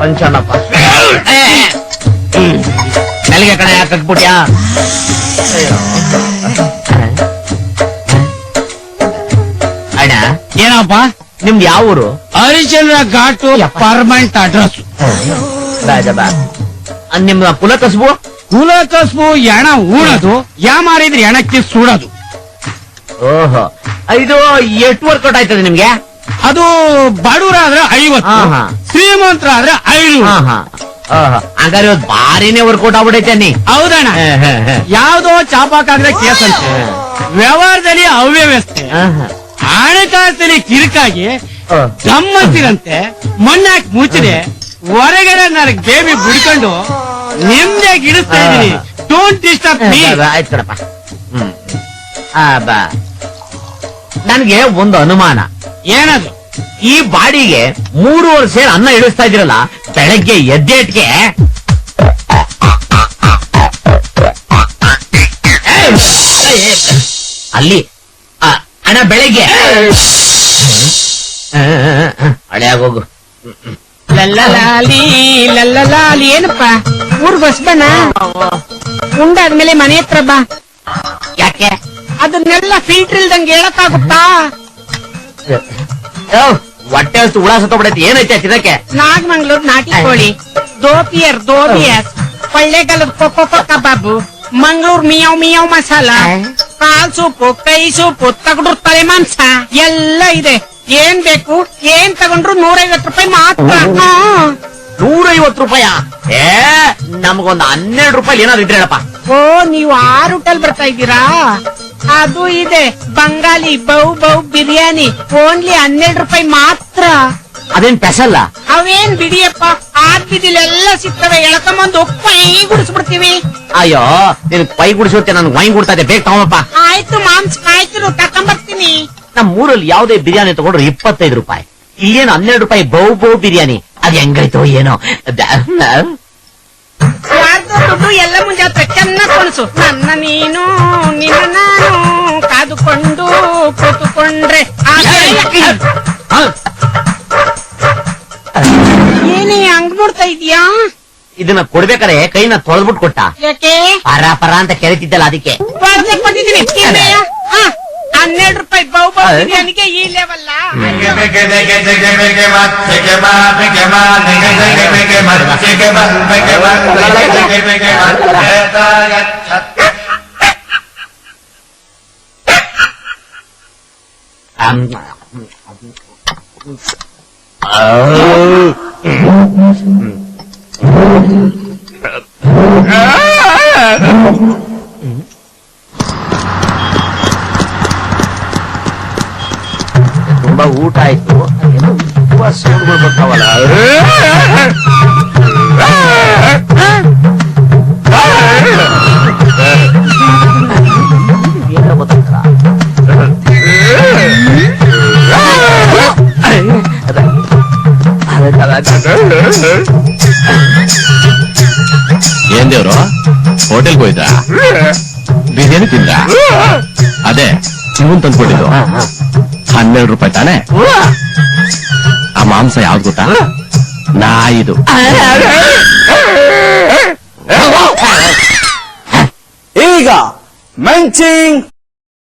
ಮಂಚಣ್ಣಪ್ಪ ನನಗೆ ಕಣ ಯಾಕೆ ಕಟ್ಬಿಟ್ಯಾ? ಅಣ್ಣ ಏನಪ್ಪ ನಿಮ್ದು ಯಾವ ಊರು? ಹರಿಶ್ಚಂದ್ರ ಘಾಟು ಪರ್ಮನೆಂಟ್ ಅಡ್ರೆಸ್. ನಿಮ್ದ ಕುಲ ಕಸಬು? ಕುಲ ಕಸ್ಬು ಎಣ ಉಣೋದು, ಯಾಮಾರಿದ್ರೆ ಎಣಕ್ಕೆ ಸುಡೋದು. ಓಹೋ, ಇದು ಎಷ್ಟು ವರ್ಕೌಟ್ ಆಯ್ತದೆ ನಿಮ್ಗೆ? ಅದು ಬಡವರಾದ್ರೆ 50, ಶ್ರೀಮಂತರಾದ್ರೆ 500. ಹಂಗಾರೆ ಇವತ್ತು ಬಾರಿನೇ ವರ್ಕೌಟ್ ಆಗ್ಬಿಡೈತೆ ನೀ. ಹೌದಣ್ಣ, ಯಾವ್ದೋ ಚಾಪಾಕಾಗ್ರೆ ಕೇಸ್ ಅಂತ, ವ್ಯವಹಾರದಲ್ಲಿ ಅವ್ಯವಸ್ಥೆ, ಹಣಕಾಸಲ್ಲಿ ಕಿರಿಕಾಗಿ ಗಮ್ಮತ್ತಿರಂತೆ ಮಣ್ಣಾಕ್ ಮುಚ್ಚಿದೆ ಹೊರಗಡೆ ನನಗೆ ಬೇಬಿ ಬಿಡ್ಕೊಂಡು ನಿಮ್ದಾಗಿ ಇಡಿಸ್ತಾ ಇದೀನಿ. Don't disturb me. ಆಯ್ತರಪ್ಪ. ನನ್ಗೆ ಒಂದು ಅನುಮಾನ. ಏನದು? ಈ ಬಾಡಿಗೆ 3 ಸೇರ್ ಅನ್ನ ಇಳಿಸ್ತಾ ಇದ್ದೀರಲ್ಲ, ಬೆಳಗ್ಗೆ ಎದ್ದೇಟ್ಗೆ ಅಲ್ಲಿ ಅಣ್ಣ ಬೆಳಗ್ಗೆ ಹಳೆಯಾಗೋಗು. ಲಲ್ಲಲಾಲಿ ಲಲ್ಲಲಾಲಿ. ಏನಪ್ಪ ಊರ್ಗ್ ಹೊಸ್ಬನ ಉಂಡಾದ್ಮೇಲೆ ಮನೆ ಹತ್ರ ಬಾ. ಯಾಕೆ? ಅದನ್ನೆಲ್ಲ ಫಿಲ್ಟರ್ ಇಲ್ದಂಗೆ ಹೇಳಕ್ಕಾಗುತ್ತಾ? ಹೊಟ್ಟೆ ಅಷ್ಟು ಉಳಾಸ ತಗೊಬಿಡೈತಿ. ಏನೈತೆ ತಿನ್ನಕ್ಕೆ? ನಾಗಮಂಗ್ಳೂರ್ ನಾಟಿ ಕೋಳಿ, ದೋಪಿಯರ್ ಕೊಳ್ಳೇಗಾಲದ ಕೊಕ್ಕೊ ಕಬಾಬು, ಮಂಗಳೂರು ಮಿಯಾವ್ ಮಿಯಾವ್ ಮಸಾಲ, ಕಾಲ್ ಸೂಪು, ಕೈ ಸೂಪು, ತಗಡು ತಲೆ ಮಾಂಸ ಎಲ್ಲ ಇದೆ. ಏನ್ ಬೇಕು ಏನ್ ತಗೊಂಡ್ರು 150 ರೂಪಾಯಿ ಮಾತ್ರ. 150 ರೂಪಾಯ? ನಮಗೊಂದು 12 ರೂಪಾಯಿ ಏನಾದ್ರು ಇದ್ರೆ ಹೇಳಪ್ಪ. ಓ, ನೀವು 6 ಹೋಟೆಲ್ ಬರ್ತಾ ಇದ್ದೀರಾ? ಅದು ಇದೆ ಬಂಗಾಲಿ ಬೌ ಬಿರಿಯಾನಿ, ಓನ್ಲಿ 12 ರೂಪಾಯಿ ಮಾತ್ರ. ಅದೇನ್ ಸ್ಪೆಷಲ್? ಅವೇನ್ ಬಿಡಿಯಪ್ಪ, ಆದ್ ಬಿದಿಲೆಲ್ಲ ಸಿಗ್ತವೆ. ಎಳ್ಕೊಂಬಂದು ಕೈ ಗುಡಿಸ್ಬಿಡ್ತೀವಿ. ಅಯ್ಯೋ, ನಿನ್ ಪೈ ಗುಡಿಸುತ್ತೆ, ನನ್ ವೈನ್ ಗುಡ್ತಾ ಇದೆ. ಬೇಗ ತಗೊಂಬಪ್ಪ. ಆಯ್ತು ಮಾಂಸ ಆಯ್ತು, ತಕೊಂಬರ್ತೀನಿ. ನಮ್ ಊರಲ್ಲಿ ಯಾವುದೇ ಬಿರಿಯಾನಿ ತಗೊಂಡ್ರು 25 ರೂಪಾಯಿ. ಇಲ್ಲೇನು 12 ರೂಪಾಯಿ ಬೌ ಬಿರಿಯಾನಿ. ಅದ್ ಹೆಂಗಾಯ್ತು ಏನೋ. ದುಡ್ಡು ಎಲ್ಲ ಮುಂಜಾತ್ರೆ ಚೆನ್ನಾಗ್ ಕೊಣಸು. ನನ್ನ ನೀನು ನಿನ್ನ ನಾನು ಕಾದುಕೊಂಡು ಕೂತುಕೊಂಡ್ರೆ ಏನೇ ಹಂಗ್ ನೋಡ್ತಾ ಇದೀಯಾ? ಇದನ್ನ ಕೊಡ್ಬೇಕಾರೆ ಕೈನ ತೊಳೆದ್ಬಿಟ್ಟು ಕೊಟ್ಟ. ಯಾಕೆ? ಪರ ಅಂತ ಕೆರೆತಿದ್ದಲ್ಲ, ಅದಕ್ಕೆ. ಬಂದಿದ್ದೀನಿ. 12 ರೂಪಾಯಿ ಬೌ ಬಿರಿಯಾನಿಗೆ ಈ ಲೆವೆಲ್ಲ. ತುಂಬಾ ಊಟ ಆಯ್ತು. ಸೌಂಡ್ಗಳು ಬರ್ತಾವಲ್ಲ. ಏನ್ ದೇವ್ರು, ಹೋಟೆಲ್ಗೆ ಹೋಯ್ತಾ? ಬಿರಿಯಾನಿ ತಿಂದ? ಅದೇ ಇವನ್ ತಂದ್ಕೊಟ್ಟಿದ್ದು 12 ರೂಪಾಯಿ ತಾನೆ? ಆ ಮಾಂಸ ಯಾವ್ದು ಗೊತ್ತಾ? ನಾಯಿದು. ಈಗ ಮೆಂಚಿಂಗ್